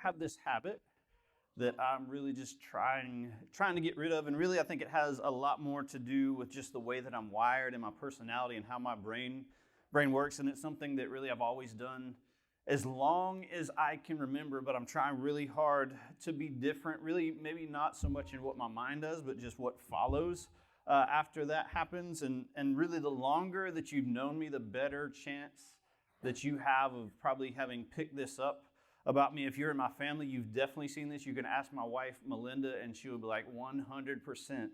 have this habit that I'm really just trying to get rid of, and really I think it has a lot more to do with just the way that I'm wired and my personality and how my brain works, and it's something that really I've always done as long as I can remember, but I'm trying really hard to be different, really maybe not so much in what my mind does, but just what follows after that happens, and really the longer that you've known me, the better chance that you have of probably having picked this up about me. If you're in my family, you've definitely seen this. You can ask my wife, Melinda, and she will be like 100%.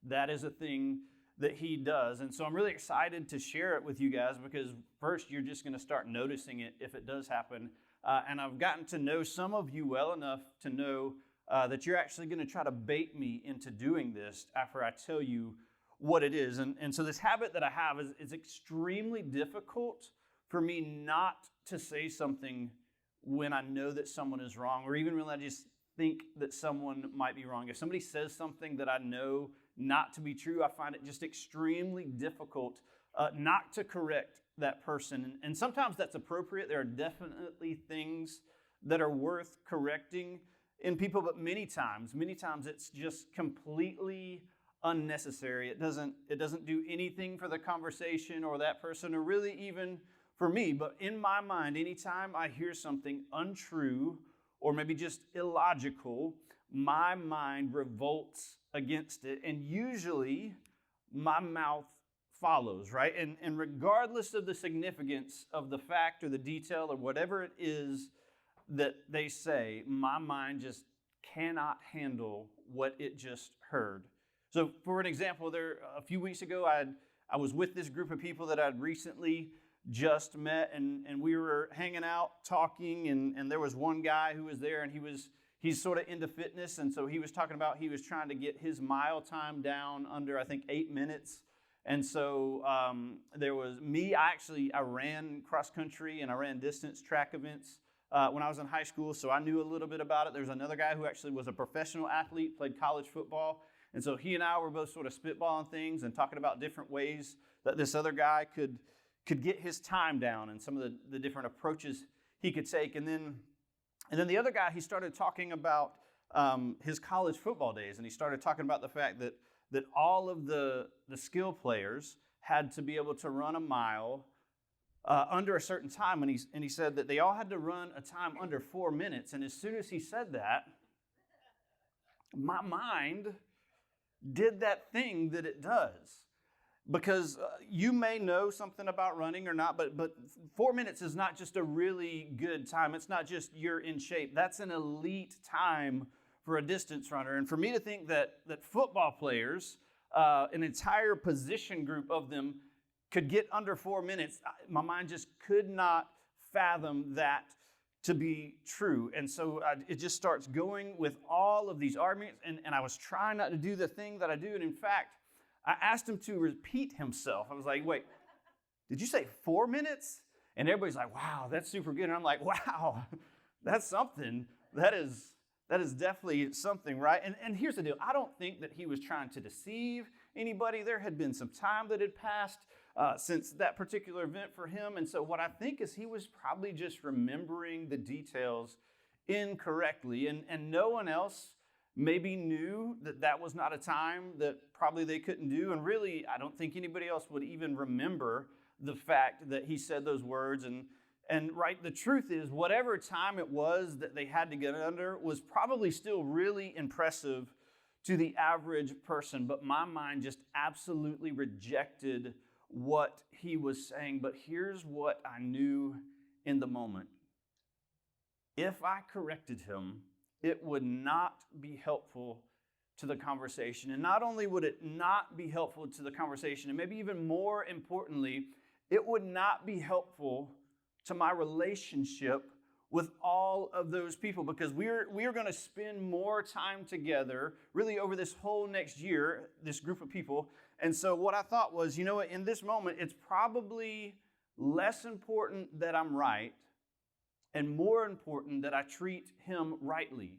That is a thing that he does. And so I'm really excited to share it with you guys because first, you're just going to start noticing it if it does happen. And I've gotten to know some of you well enough to know that you're actually going to try to bait me into doing this after I tell you what it is. And so this habit that I have is extremely difficult for me not to say something when I know that someone is wrong, or even when I just think that someone might be wrong. If somebody says something that I know not to be true, I find it just extremely difficult not to correct that person. And sometimes that's appropriate. There are definitely things that are worth correcting in people, but many times it's just completely unnecessary. It doesn't do anything for the conversation or that person, or really even for me. But in my mind, anytime I hear something untrue or maybe just illogical, my mind revolts against it, and usually my mouth follows, right? And regardless of the significance of the fact or the detail or whatever it is that they say, my mind just cannot handle what it just heard. So for an example, a few weeks ago, I was with this group of people that I'd recently just met, and we were hanging out talking, and there was one guy who was there, and he's sort of into fitness, and so he was talking about he was trying to get his mile time down under, I think, 8 minutes. And so there was me. I ran cross country and I ran distance track events when I was in high school, so I knew a little bit about it. There's another guy who actually was a professional athlete, played college football, and so he and I were both sort of spitballing things and talking about different ways that this other guy could get his time down and some of the different approaches he could take. And then the other guy, he started talking about his college football days, and he started talking about the fact that all of the skill players had to be able to run a mile under a certain time, and he said that they all had to run a time under 4 minutes. And as soon as he said that, my mind did that thing that it does. Because you may know something about running or not, but 4 minutes is not just a really good time. It's not just you're in shape. That's an elite time for a distance runner. And for me to think that football players, an entire position group of them, could get under 4 minutes, my mind just could not fathom that to be true. And so it just starts going with all of these arguments, and I was trying not to do the thing that I do. And in fact, I asked him to repeat himself. I was like, wait, did you say 4 minutes? And everybody's like, wow, that's super good. And I'm like, wow, that's something. That is definitely something, right? And here's the deal. I don't think that he was trying to deceive anybody. There had been some time that had passed since that particular event for him. And so what I think is he was probably just remembering the details incorrectly. And no one else maybe knew that was not a time that probably they couldn't do. And really, I don't think anybody else would even remember the fact that he said those words. And right, the truth is, whatever time it was that they had to get under was probably still really impressive to the average person. But my mind just absolutely rejected what he was saying. But here's what I knew in the moment. If I corrected him, it would not be helpful to the conversation. And not only would it not be helpful to the conversation, and maybe even more importantly, it would not be helpful to my relationship with all of those people, because we are going to spend more time together really over this whole next year, this group of people. And so what I thought was, you know what, in this moment, it's probably less important that I'm right and more important that I treat him rightly.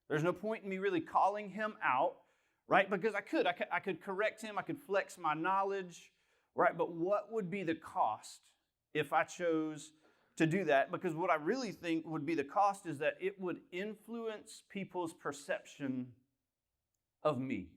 There's no point in me really calling him out, right? Because I could correct him, I could flex my knowledge, right? But what would be the cost if I chose to do that, because what I really think would be the cost is that it would influence people's perception of me.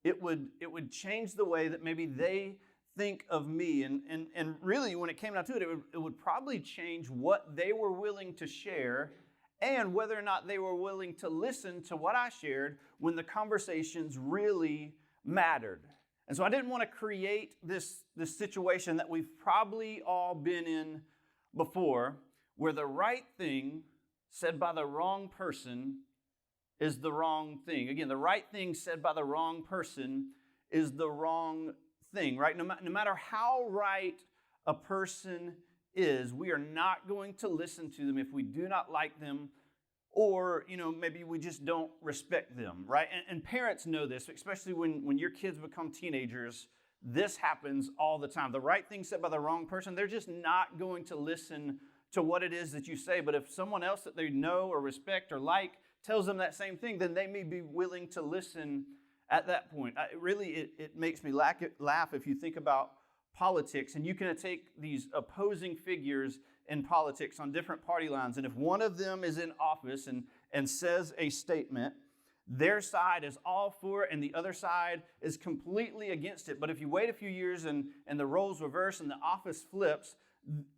It would change the way that maybe they think of me. And really, when it came down to it, it would probably change what they were willing to share and whether or not they were willing to listen to what I shared when the conversations really mattered. And so I didn't want to create this situation that we've probably all been in before, where the right thing said by the wrong person is the wrong thing. Again, the right thing said by the wrong person is the wrong thing, right? No matter how right a person is, we are not going to listen to them if we do not like them, or, maybe we just don't respect them, right? And parents know this, especially when your kids become teenagers. This happens all the time. The right thing said by the wrong person, they're just not going to listen to what it is that you say. But if someone else that they know or respect or like tells them that same thing, then they may be willing to listen at that point. It makes me laugh if you think about politics, and you can take these opposing figures in politics on different party lines, and if one of them is in office and says a statement, their side is all for it and the other side is completely against it. But if you wait a few years and the roles reverse and the office flips,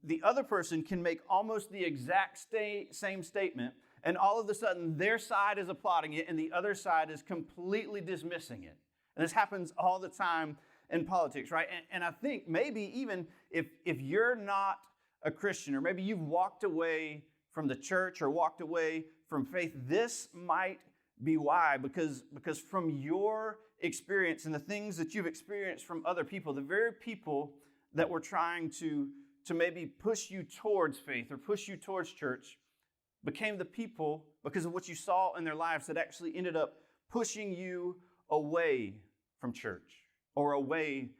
the other person can make almost the exact same statement, and all of a sudden their side is applauding it and the other side is completely dismissing it. And this happens all the time in politics, right? And I think maybe even if you're not a Christian, or maybe you've walked away from the church or walked away from faith, this might be why, because from your experience and the things that you've experienced from other people, the very people that were trying to maybe push you towards faith or push you towards church became the people, because of what you saw in their lives, that actually ended up pushing you away from church or away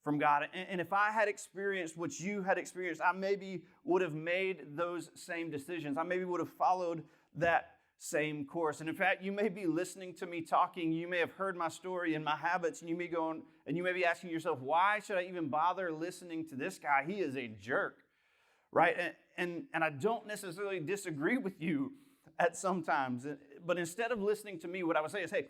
from God. And if I had experienced what you had experienced, I maybe would have made those same decisions. I maybe would have followed that same course. And in fact, you may be listening to me talking. You may have heard my story and my habits, and you may be asking yourself, why should I even bother listening to this guy? He is a jerk, right? And I don't necessarily disagree with you at some times. But instead of listening to me, what I would say is, hey,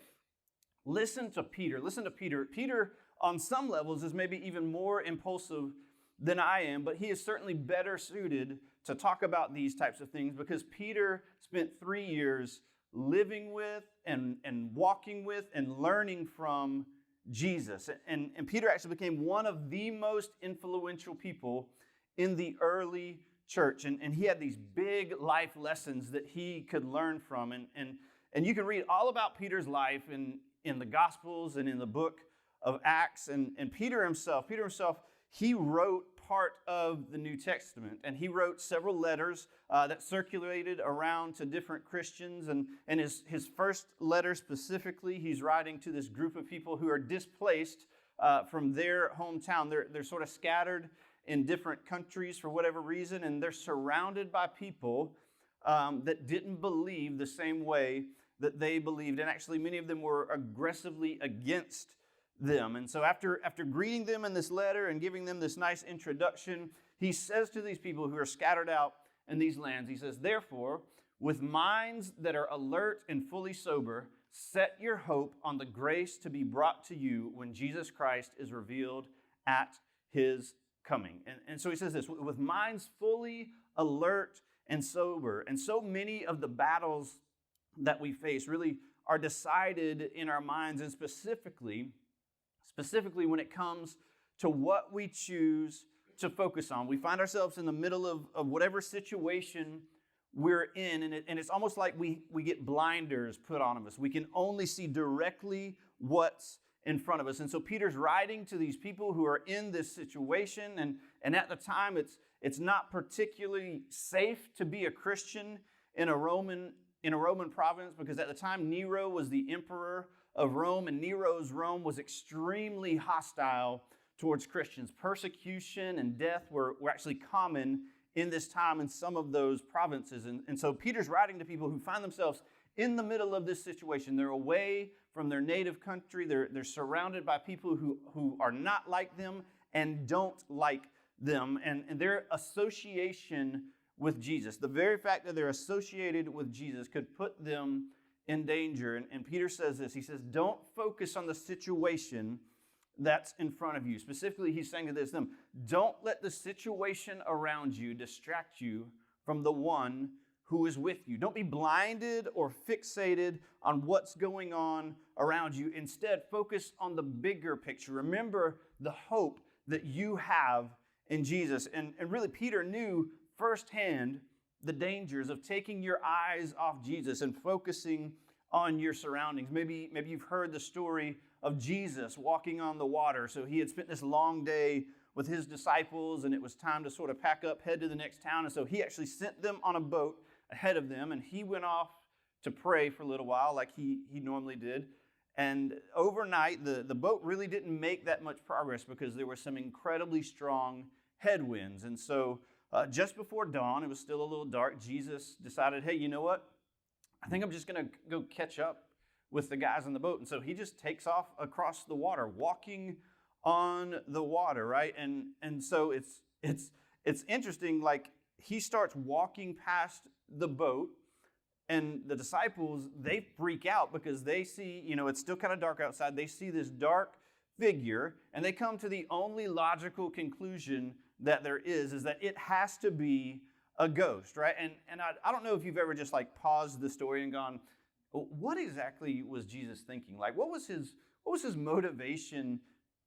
listen to Peter. Listen to Peter. Peter, on some levels, is maybe even more impulsive than I am, but he is certainly better suited to talk about these types of things, because Peter spent 3 years living with and walking with and learning from Jesus. And Peter actually became one of the most influential people in the early church. And he had these big life lessons that he could learn from. And you can read all about Peter's life in the Gospels and in the book of Acts. And Peter himself, he wrote part of the New Testament, and he wrote several letters that circulated around to different Christians. And his first letter specifically, he's writing to this group of people who are displaced from their hometown. They're sort of scattered in different countries for whatever reason, and they're surrounded by people that didn't believe the same way that they believed. And actually, many of them were aggressively against them. And so after greeting them in this letter and giving them this nice introduction, he says to these people who are scattered out in these lands, he says, "Therefore, with minds that are alert and fully sober, set your hope on the grace to be brought to you when Jesus Christ is revealed at his coming." And so he says this, with minds fully alert and sober. And so many of the battles that we face really are decided in our minds, and specifically when it comes to what we choose to focus on. We find ourselves in the middle of whatever situation we're in, and it's almost like we get blinders put on us. We can only see directly what's in front of us. And so Peter's writing to these people who are in this situation, and at the time it's not particularly safe to be a Christian in a Roman province, because at the time Nero was the emperor of Rome, and Nero's Rome was extremely hostile towards Christians. Persecution and death were actually common in this time in some of those provinces. And so Peter's writing to people who find themselves in the middle of this situation. They're away from their native country. They're surrounded by people who are not like them and don't like them. And their association with Jesus. The very fact that they're associated with Jesus could put them in danger. And Peter says this. He says, don't focus on the situation that's in front of you. Specifically, he's saying to them, don't let the situation around you distract you from the one who is with you. Don't be blinded or fixated on what's going on around you. Instead, focus on the bigger picture. Remember the hope that you have in Jesus. And really, Peter knew firsthand the dangers of taking your eyes off Jesus and focusing on your surroundings. Maybe you've heard the story of Jesus walking on the water. So he had spent this long day with his disciples, and it was time to sort of pack up, head to the next town. And so he actually sent them on a boat ahead of them, and he went off to pray for a little while like he normally did. And overnight, the boat really didn't make that much progress because there were some incredibly strong headwinds. And so just before dawn, it was still a little dark, Jesus decided, hey, you know what? I think I'm just going to go catch up with the guys on the boat. And so he just takes off across the water, walking on the water, right? And so it's interesting, like he starts walking past the boat, and the disciples, they freak out because they see, it's still kind of dark outside. They see this dark figure, and they come to the only logical conclusion that there is that it has to be a ghost, right? And I don't know if you've ever just like paused the story and gone, what exactly was Jesus thinking? Like, what was his motivation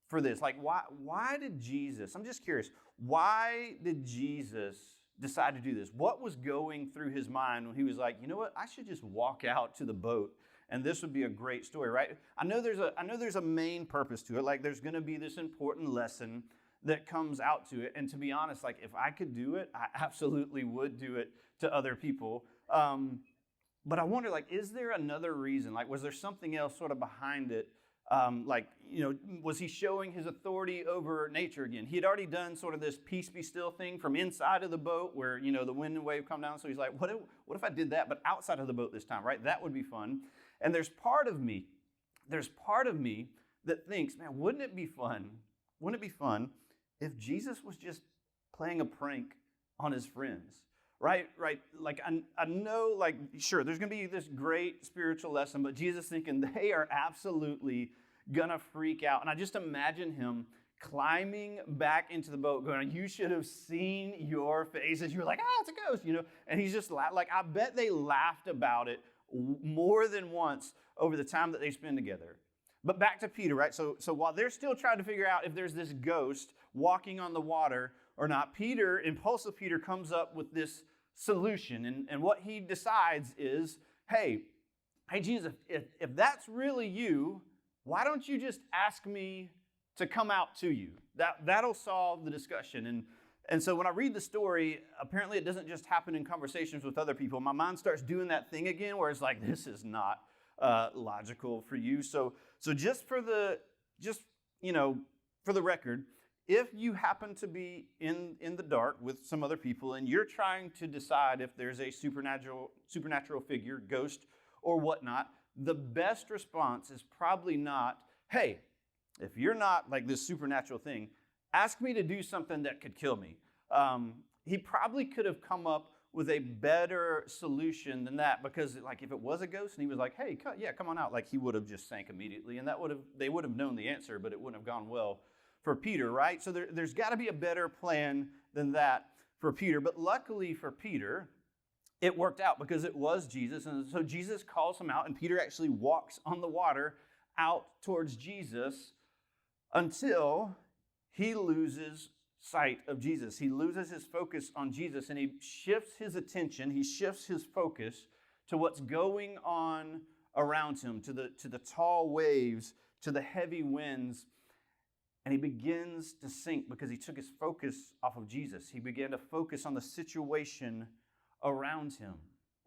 for this? Like, why did Jesus, I'm just curious, why did Jesus decide to do this? What was going through his mind when he was like, you know what, I should just walk out to the boat and this would be a great story, right? I know there's a main purpose to it. Like, there's going to be this important lesson that comes out to it. And to be honest, like, if I could do it, I absolutely would do it to other people. But I wonder, like, is there another reason? Like, was there something else sort of behind it? Was he showing his authority over nature again? He had already done sort of this peace be still thing from inside of the boat where, the wind and wave come down. So he's like, what if I did that, but outside of the boat this time, right? That would be fun. And there's part of me that thinks, man, wouldn't it be fun if Jesus was just playing a prank on his friends? Right? Like, I know, like, sure, there's going to be this great spiritual lesson, but Jesus thinking they are absolutely going to freak out. And I just imagine him climbing back into the boat going, you should have seen your faces. You were like, it's a ghost, And he's just like, I bet they laughed about it more than once over the time that they spend together. But back to Peter, right? So while they're still trying to figure out if there's this ghost walking on the water or not, impulsive Peter comes up with this solution. And what he decides is, hey Jesus, if that's really you, why don't you just ask me to come out to you? That'll solve the discussion. And so when I read the story, apparently it doesn't just happen in conversations with other people. My mind starts doing that thing again where it's like, this is not logical for you. So just for the record, if you happen to be in the dark with some other people and you're trying to decide if there's a supernatural figure, ghost, or whatnot, the best response is probably not, hey, if you're not like this supernatural thing, ask me to do something that could kill me. He probably could have come up with a better solution than that, because like if it was a ghost and he was like, hey, come on out, like he would have just sank immediately, and they would have known the answer, but it wouldn't have gone well for Peter, right? So there's got to be a better plan than that for Peter. But luckily for Peter, it worked out because it was Jesus. And so Jesus calls him out, and Peter actually walks on the water out towards Jesus until he loses sight of Jesus. He loses his focus on Jesus, and he shifts his attention, he shifts his focus to what's going on around him, to the tall waves, to the heavy winds. And he begins to sink because he took his focus off of Jesus. He began to focus on the situation around him.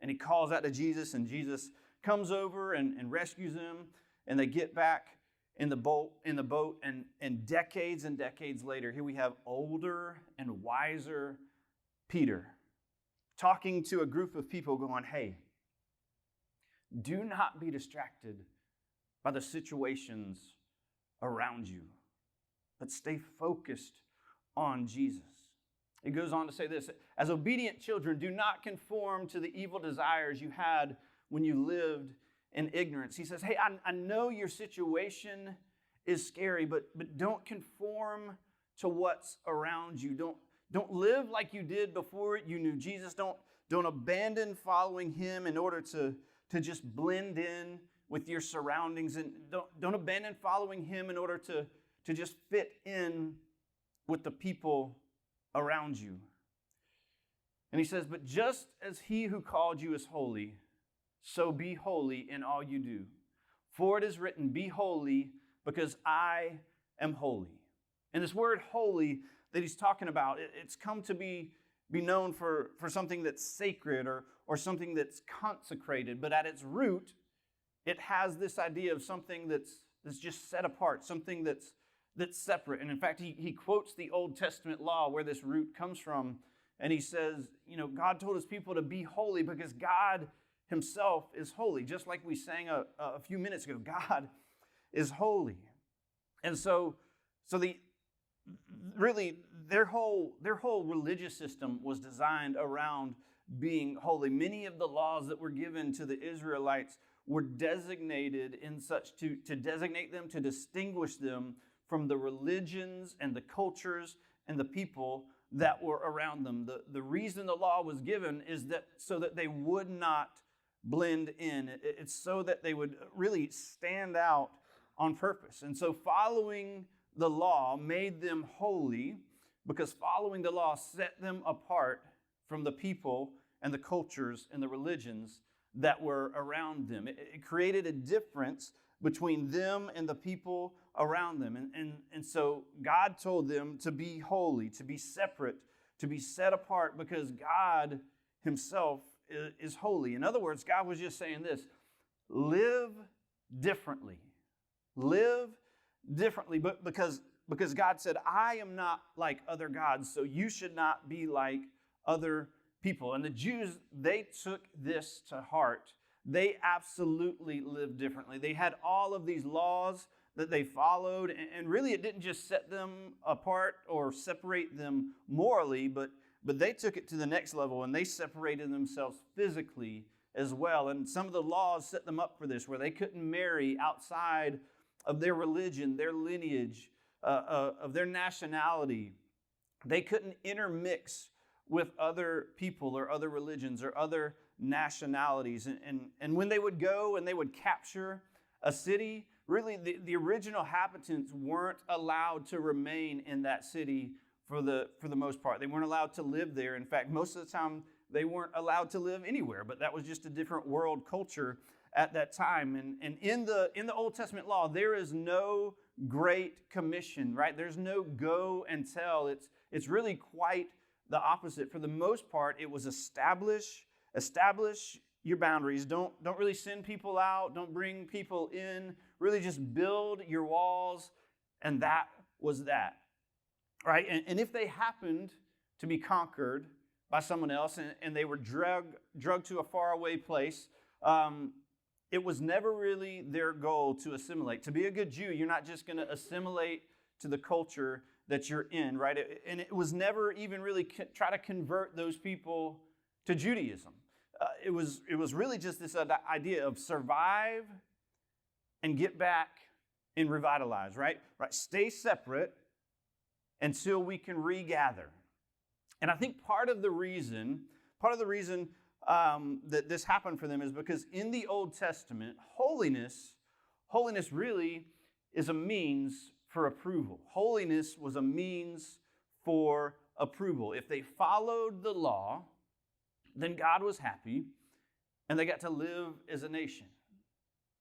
And he calls out to Jesus, and Jesus comes over and rescues him. And they get back in the boat, and decades later, here we have older and wiser Peter talking to a group of people going, hey, do not be distracted by the situations around you, but stay focused on Jesus. It goes on to say this, as obedient children, do not conform to the evil desires you had when you lived in ignorance. He says, hey, I know your situation is scary, but don't conform to what's around you. Don't live like you did before you knew Jesus. Don't abandon following him in order to just blend in with your surroundings. And don't abandon following him in order to just fit in with the people around you. And he says, but just as he who called you is holy, so be holy in all you do. For it is written, be holy because I am holy. And this word holy that he's talking about, it's come to be known for something that's sacred or something that's consecrated. But at its root, it has this idea of something that's just set apart, something that's separate. And in fact, he quotes the Old Testament law where this root comes from. And he says, God told his people to be holy because God himself is holy. Just like we sang a few minutes ago, God is holy. And so their whole religious system was designed around being holy. Many of the laws that were given to the Israelites were designated in such to designate them, to distinguish them from the religions and the cultures and the people that were around them. The reason the law was given is that so that they would not blend in. It's so that they would really stand out on purpose. And so following the law made them holy because following the law set them apart from the people and the cultures and the religions that were around them. It created a difference between them and the people around them. And so God told them to be holy, to be separate, to be set apart because God himself is holy. In other words, God was just saying this, live differently. Live differently, but because God said, I am not like other gods, so you should not be like other people. And the Jews, they took this to heart. They absolutely lived differently. They had all of these laws that they followed, and really it didn't just set them apart or separate them morally, but they took it to the next level, and they separated themselves physically as well. And some of the laws set them up for this, where they couldn't marry outside of their religion, their lineage, of their nationality. They couldn't intermix with other people or other religions or other nationalities. And when they would go and they would capture a city, really the original inhabitants weren't allowed to remain in that city for the most part. They weren't allowed to live there. In fact, most of the time they weren't allowed to live anywhere, but that was just a different world culture at that time. And in the Old Testament law, there is no great commission, right? There's no go and tell. It's really quite the opposite. For the most part, it was establish your boundaries. Don't really send people out. Don't bring people in. Really just build your walls, and that was that, right? And if they happened to be conquered by someone else and they were drugged to a faraway place, it was never really their goal to assimilate. To be a good Jew, you're not just going to assimilate to the culture that you're in, right? And it was never even really try to convert those people to Judaism. It was really just this idea of survive and get back and revitalize, right? Stay separate until we can regather. And I think part of the reason that this happened for them is because in the Old Testament, holiness really is a means for approval. Holiness was a means for approval. If they followed the law, then God was happy and they got to live as a nation.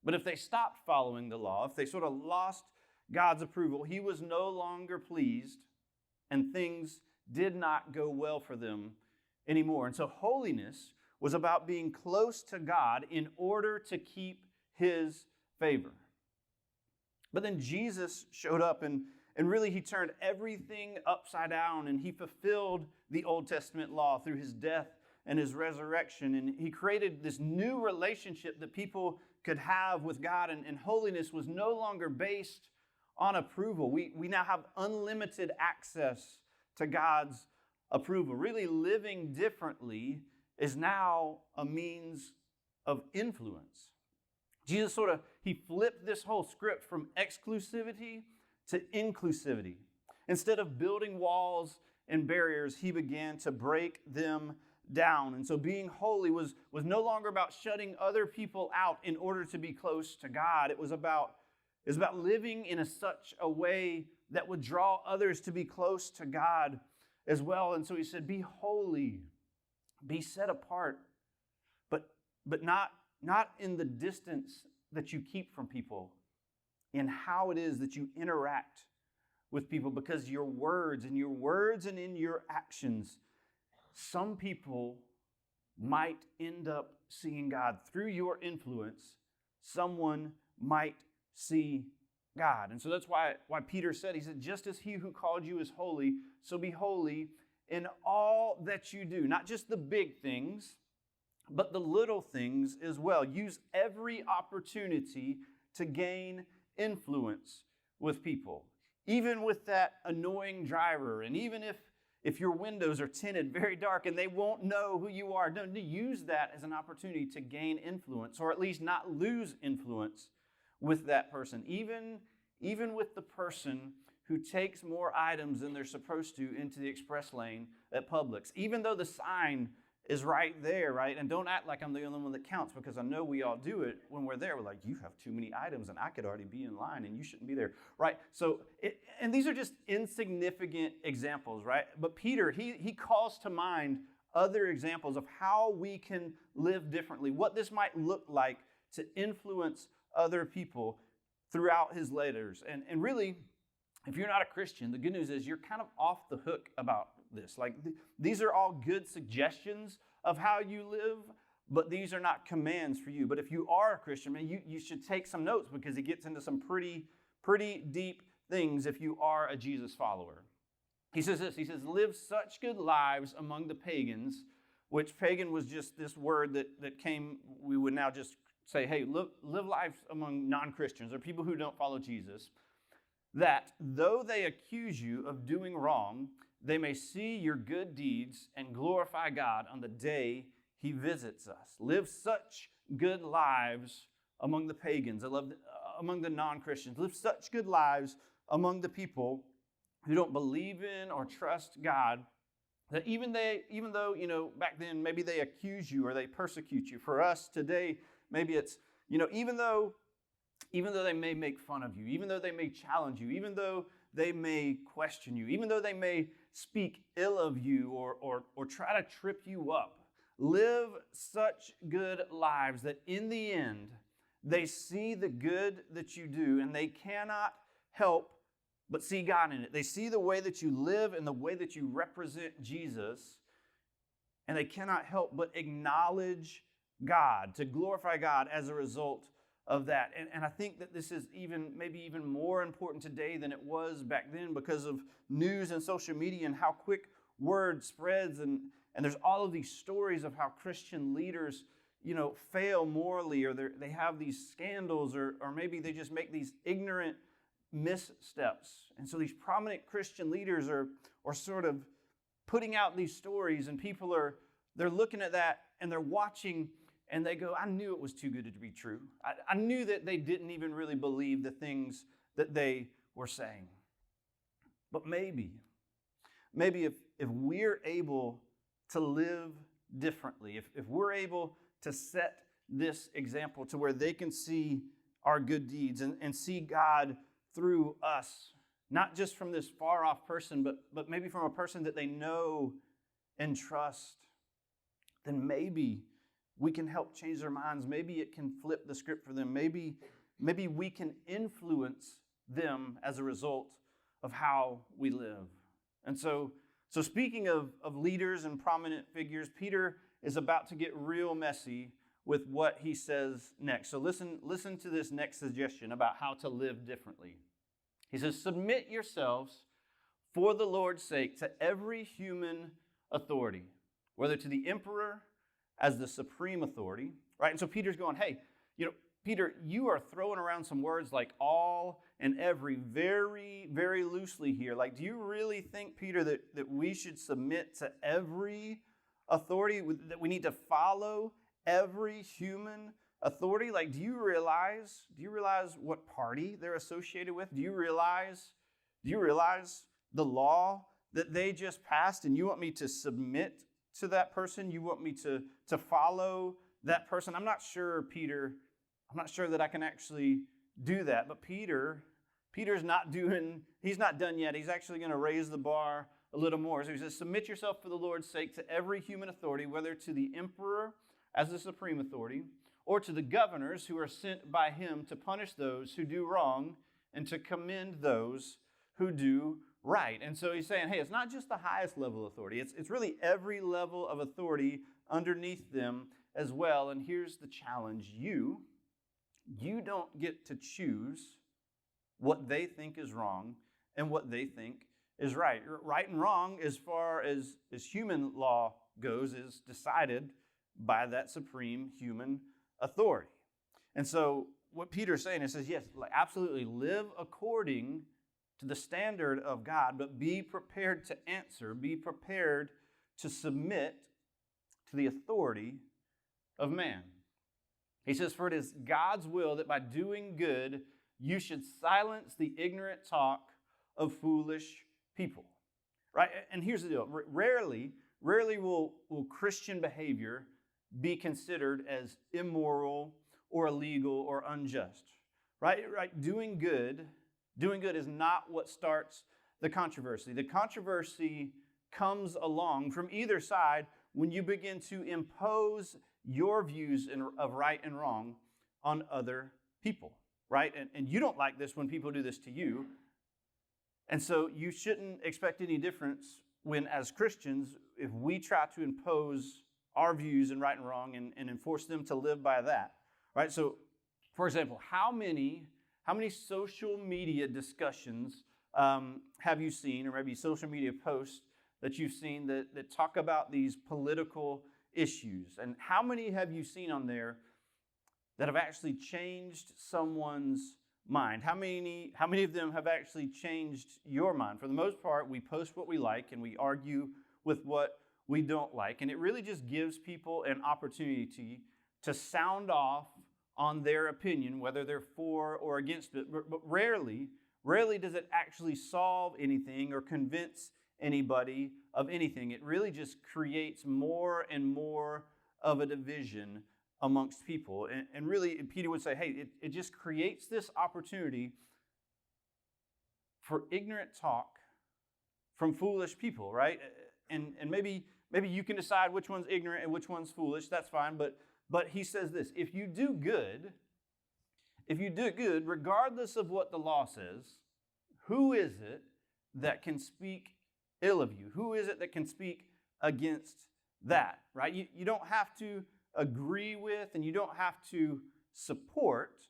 But if they stopped following the law, if they sort of lost God's approval, he was no longer pleased and things did not go well for them anymore. And so holiness was about being close to God in order to keep his favor. But then Jesus showed up and really he turned everything upside down and he fulfilled the Old Testament law through his death and his resurrection. And he created this new relationship that people could have with God. And holiness was no longer based on approval. We now have unlimited access to God's approval. Really living differently is now a means of influence. Jesus he flipped this whole script from exclusivity to inclusivity. Instead of building walls and barriers, he began to break them down. And so being holy was no longer about shutting other people out in order to be close to God. It was about living in such a way that would draw others to be close to God as well. And so he said, be holy, be set apart, but not in the distance that you keep from people, in how it is that you interact with people, because your words and in your actions, some people might end up seeing God. Through your influence, someone might see God. And so that's why Peter said, he said, just as he who called you is holy, so be holy in all that you do. Not just the big things, but the little things as well. Use every opportunity to gain influence with people. Even with that annoying driver, and even if your windows are tinted very dark and they won't know who you are, don't use that as an opportunity to gain influence, or at least not lose influence with that person. Even with the person who takes more items than they're supposed to into the express lane at Publix. Even though the sign is right there, right? And don't act like I'm the only one that counts, because I know we all do it when we're there. We're like, you have too many items and I could already be in line and you shouldn't be there, right? So, and these are just insignificant examples, right? But Peter, he calls to mind other examples of how we can live differently, what this might look like to influence other people throughout his letters. And really, if you're not a Christian, the good news is you're kind of off the hook about this. Like these are all good suggestions of how you live, but these are not commands for you. But if you are a Christian, man, you should take some notes, because he gets into some pretty deep things if you are a Jesus follower. He says this, he says, live such good lives among the pagans, which pagan was just this word that came, we would now just say, hey, live life among non-Christians or people who don't follow Jesus, that though they accuse you of doing wrong, they may see your good deeds and glorify God on the day he visits us. Live such good lives among the pagans, among the non-Christians. Live such good lives among the people who don't believe in or trust God, that even though, back then maybe they accuse you or they persecute you. For us today, maybe it's, even though they may make fun of you, even though they may challenge you, even though they may question you, even though they may speak ill of you or try to trip you up, live such good lives that in the end, they see the good that you do and they cannot help but see God in it. They see the way that you live and the way that you represent Jesus, and they cannot help but acknowledge God, to glorify God as a result of that. And I think that this is maybe even more important today than it was back then, because of news and social media and how quick word spreads. And there's all of these stories of how Christian leaders, fail morally, or they have these scandals, or maybe they just make these ignorant missteps. And so these prominent Christian leaders are sort of putting out these stories, and people they're looking at that and they're watching, and they go, I knew it was too good to be true. I knew that they didn't even really believe the things that they were saying. But maybe if we're able to live differently, if we're able to set this example to where they can see our good deeds and see God through us, not just from this far off person, but maybe from a person that they know and trust, then maybe we can help change their minds. Maybe it can flip the script for them. Maybe we can influence them as a result of how we live. And so speaking of leaders and prominent figures, Peter is about to get real messy with what he says next. So listen to this next suggestion about how to live differently. He says, submit yourselves for the Lord's sake to every human authority, whether to the emperor as the supreme authority, right? And so Peter's going, hey, Peter, you are throwing around some words like all and every very, very loosely here. Like, do you really think, Peter, that we should submit to every authority, that we need to follow every human authority? Like, do you realize what party they're associated with? Do you realize the law that they just passed, and you want me to submit to that person? You want me to follow that person? I'm not sure, Peter. I'm not sure that I can actually do that. But Peter's not done yet. He's actually going to raise the bar a little more. So he says, submit yourself for the Lord's sake to every human authority, whether to the emperor as the supreme authority, or to the governors who are sent by him to punish those who do wrong and to commend those who do right. And so he's saying, hey, it's not just the highest level of authority. It's really every level of authority underneath them as well. And here's the challenge. You don't get to choose what they think is wrong and what they think is right. Right and wrong, as far as human law goes, is decided by that supreme human authority. And so what Peter's saying is, yes, absolutely live according to the standard of God, but be prepared to answer, be prepared to submit to the authority of man. He says, for it is God's will that by doing good, you should silence the ignorant talk of foolish people. Right? And here's the deal. Rarely will Christian behavior be considered as immoral or illegal or unjust. Right? Doing good is not what starts the controversy. The controversy comes along from either side when you begin to impose your views of right and wrong on other people, right? And you don't like this when people do this to you. And so you shouldn't expect any difference when, as Christians, if we try to impose our views in right and wrong and enforce them to live by that, right? So, for example, how many social media discussions have you seen, or maybe social media posts that you've seen that talk about these political issues? And how many have you seen on there that have actually changed someone's mind? How many of them have actually changed your mind? For the most part, we post what we like and we argue with what we don't like. And it really just gives people an opportunity to sound off on their opinion, whether they're for or against it. But rarely does it actually solve anything or convince anybody of anything. It really just creates more and more of a division amongst people. And really, Peter would say, hey, it just creates this opportunity for ignorant talk from foolish people, right? And maybe you can decide which one's ignorant and which one's foolish. That's fine. But he says this: if you do good, regardless of what the law says, who is it that can speak ill of you? Who is it that can speak against that, right? You don't have to agree with and you don't have to support,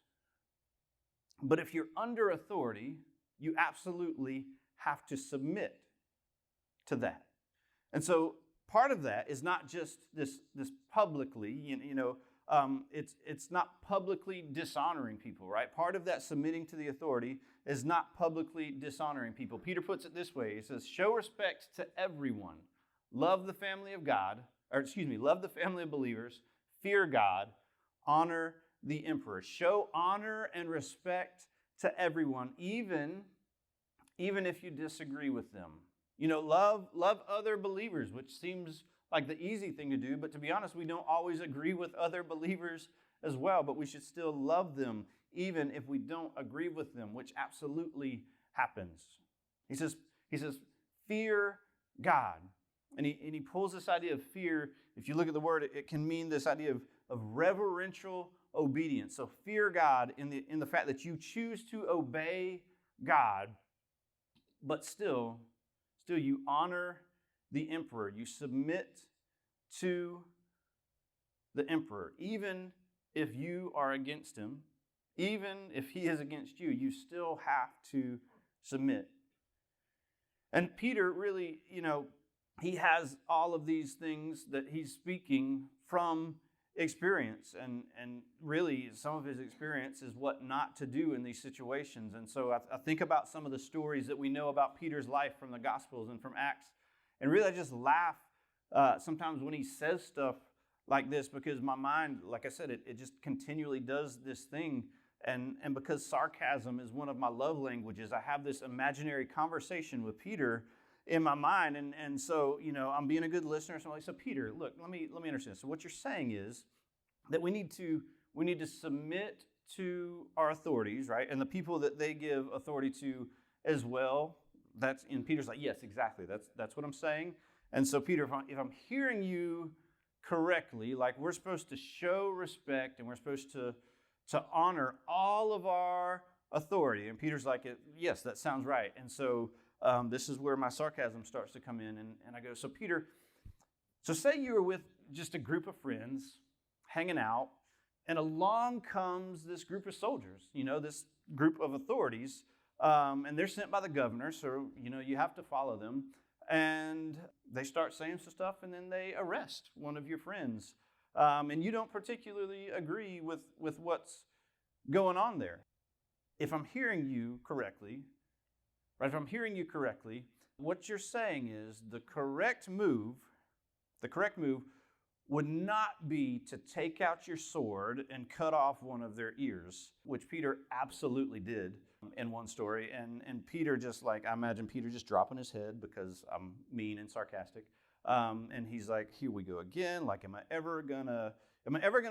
but if you're under authority, you absolutely have to submit to that. And so part of that is not just this publicly, it's not publicly dishonoring people, right? Part of that submitting to the authority is not publicly dishonoring people. Peter puts it this way. He says, show respect to everyone. Love the family of God, love the family of believers, fear God, honor the emperor. Show honor and respect to everyone, even if you disagree with them. Love other believers, which seems like the easy thing to do, but to be honest, we don't always agree with other believers as well, but we should still love them even if we don't agree with them, which absolutely happens. He says, fear God. And he pulls this idea of fear. If you look at the word, it can mean this idea of reverential obedience. So fear God in the fact that you choose to obey God, but still you honor the emperor. You submit to the emperor. Even if you are against him, even if he is against you, you still have to submit. And Peter really, he has all of these things that he's speaking from experience, and really some of his experience is what not to do in these situations. And so I think about some of the stories that we know about Peter's life from the Gospels and from Acts, and really I just laugh sometimes when he says stuff like this, because my mind, like I said, it just continually does this thing. And because sarcasm is one of my love languages, I have this imaginary conversation with Peter in my mind. And so, I'm being a good listener. So I'm like, so Peter, look, let me understand. So what you're saying is that we need to submit to our authorities, right? And the people that they give authority to as well. And Peter's like, yes, exactly. That's what I'm saying. And so Peter, if I'm hearing you correctly, like we're supposed to show respect and we're supposed to honor all of our authority. And Peter's like, yes, that sounds right. And so this is where my sarcasm starts to come in. And I go, so Peter, so say you were with just a group of friends hanging out, and along comes this group of soldiers, this group of authorities, and they're sent by the governor, so, you have to follow them. And they start saying some stuff, and then they arrest one of your friends. And you don't particularly agree with what's going on there. If I'm hearing you correctly, what you're saying is the correct move would not be to take out your sword and cut off one of their ears, which Peter absolutely did in one story. And Peter I imagine Peter just dropping his head because I'm mean and sarcastic. And he's like, here we go again. Like, am I ever gonna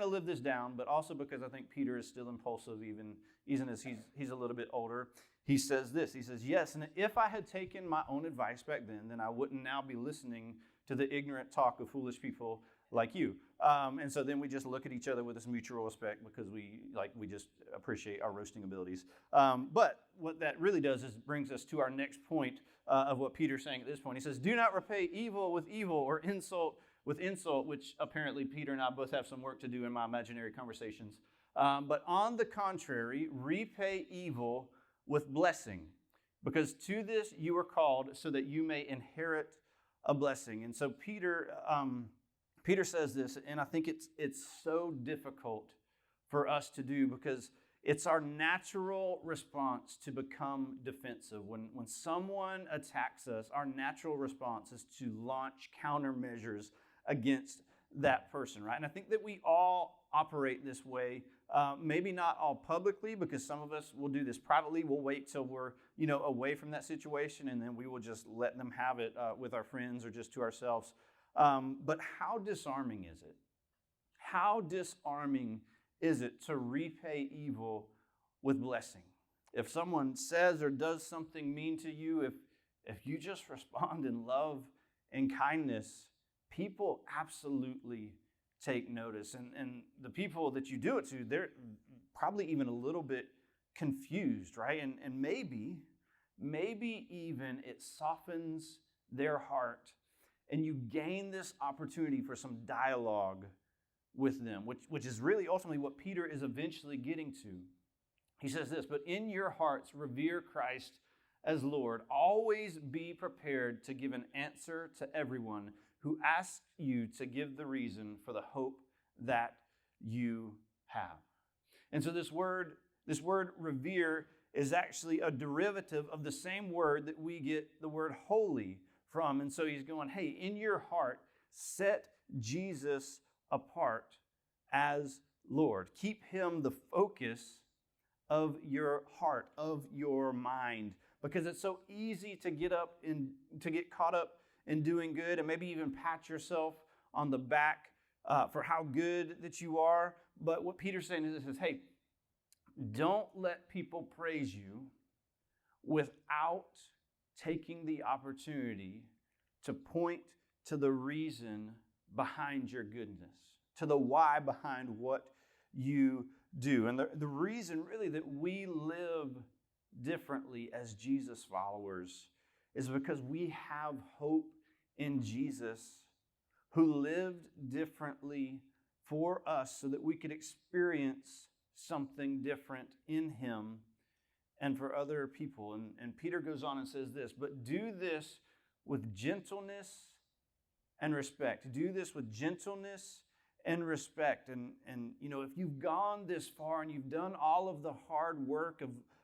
live this down? But also because I think Peter is still impulsive, even as he's a little bit older. He says this, he says, yes, and if I had taken my own advice back then I wouldn't now be listening to the ignorant talk of foolish people like you. And so then we just look at each other with this mutual respect because we just appreciate our roasting abilities. But what that really does is brings us to our next point of what Peter's saying at this point. He says, do not repay evil with evil or insult with insult, which apparently Peter and I both have some work to do in my imaginary conversations. But on the contrary, repay evil with blessing, because to this you were called so that you may inherit a blessing. And so Peter says this, and I think it's so difficult for us to do because it's our natural response to become defensive. When someone attacks us, our natural response is to launch countermeasures against that person, right? And I think that we all operate this way. Maybe not all publicly, because some of us will do this privately. We'll wait till we're away from that situation, and then we will just let them have it with our friends or just to ourselves. But how disarming is it? How disarming is it to repay evil with blessing? If someone says or does something mean to you, if you just respond in love and kindness, people absolutely take notice. And the people that you do it to, they're probably even a little bit confused, right? And maybe even it softens their heart, and you gain this opportunity for some dialogue with them, which is really ultimately what Peter is eventually getting to. He says this, but in your hearts revere Christ as Lord. Always be prepared to give an answer to everyone who asks you to give the reason for the hope that you have. And so this word revere is actually a derivative of the same word that we get the word holy from. And so he's going, hey, in your heart, set Jesus apart as Lord. Keep him the focus of your heart, of your mind, because it's so easy to get caught up in doing good and maybe even pat yourself on the back for how good that you are. But what Peter's saying is this, hey, don't let people praise you without taking the opportunity to point to the reason behind your goodness, to the why behind what you do. And the reason really that we live differently as Jesus followers is because we have hope in Jesus, who lived differently for us so that we could experience something different in him and for other people. And Peter goes on and says this, but do this with gentleness and respect. Do this with gentleness and respect. And if you've gone this far and you've done all of the hard work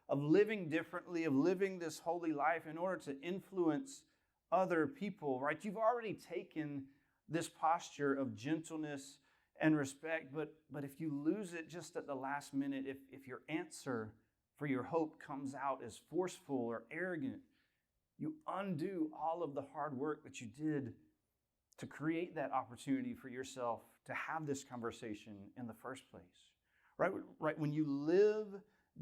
of living differently, of living this holy life in order to influence other people, right? You've already taken this posture of gentleness and respect, but if you lose it just at the last minute, if your answer for your hope comes out as forceful or arrogant, you undo all of the hard work that you did to create that opportunity for yourself to have this conversation in the first place, right? When you live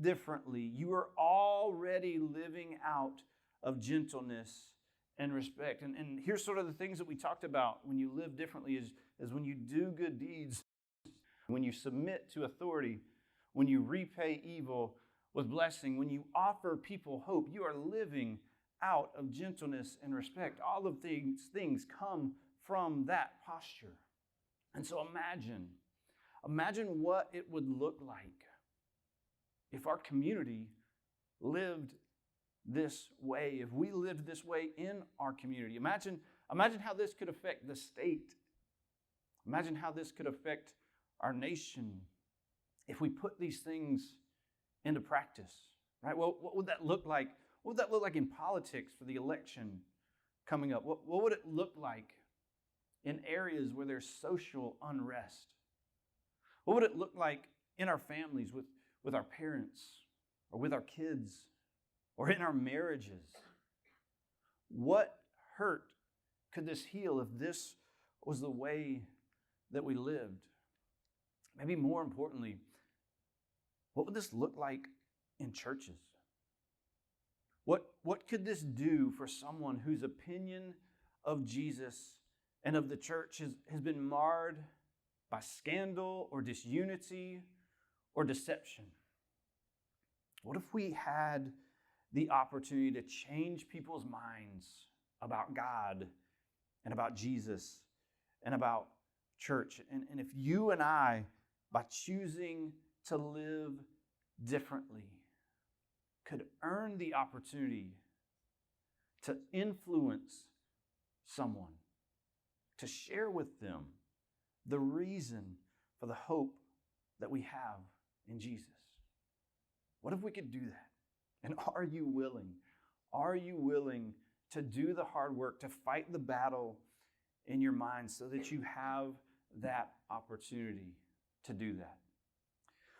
differently, you are already living out of gentleness and respect. And here's sort of the things that we talked about when you live differently is when you do good deeds, when you submit to authority, when you repay evil with blessing, when you offer people hope, you are living out of gentleness and respect. All of these things come from that posture. And so imagine what it would look like if our community lived this way, if we lived this way in our community. Imagine how this could affect the state. Imagine how this could affect our nation if we put these things into practice, right? Well, what would that look like? What would that look like in politics for the election coming up? What would it look like in areas where there's social unrest? What would it look like in our families with our parents or with our kids or in our marriages? What hurt could this heal if this was the way that we lived? Maybe more importantly, what would this look like in churches? What could this do for someone whose opinion of Jesus and of the church has been marred by scandal or disunity or deception? What if we had the opportunity to change people's minds about God and about Jesus and about church? And if you and I, by choosing to live differently, could earn the opportunity to influence someone, to share with them the reason for the hope that we have in Jesus. What if we could do that? And are you willing? Are you willing to do the hard work, to fight the battle in your mind so that you have that opportunity to do that?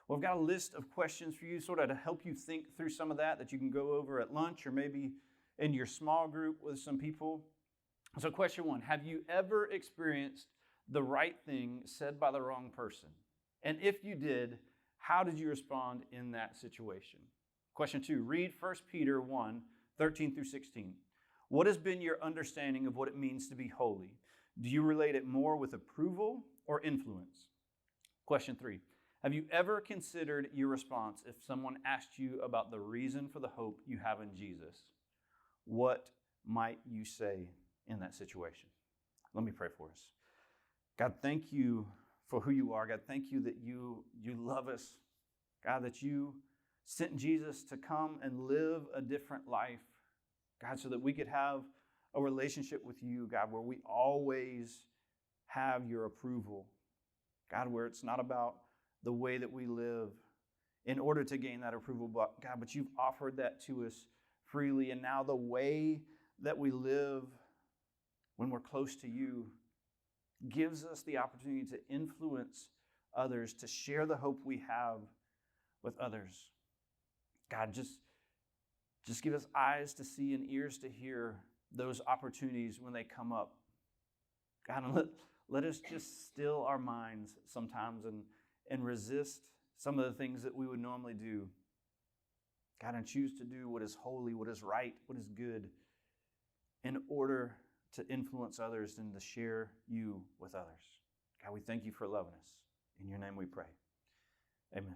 Well, I've got a list of questions for you sort of to help you think through some of that you can go over at lunch or maybe in your small group with some people. So question 1, have you ever experienced the right thing said by the wrong person? And if you did, how did you respond in that situation? Question 2, read 1 Peter 1, 13 through 16. What has been your understanding of what it means to be holy? Do you relate it more with approval or influence? Question 3, have you ever considered your response if someone asked you about the reason for the hope you have in Jesus? What might you say in that situation? Let me pray for us. God, thank you for who you are. God, thank you that you love us. God, that you sent Jesus to come and live a different life. God, so that we could have a relationship with you, God, where we always have your approval. God, where it's not about the way that we live in order to gain that approval, but you've offered that to us freely. And now the way that we live when we're close to you gives us the opportunity to influence others, to share the hope we have with others. God, just give us eyes to see and ears to hear those opportunities when they come up. God, and let us just still our minds sometimes and resist some of the things that we would normally do. God, and choose to do what is holy, what is right, what is good, in order to influence others and to share you with others. God, we thank you for loving us. In your name we pray. Amen.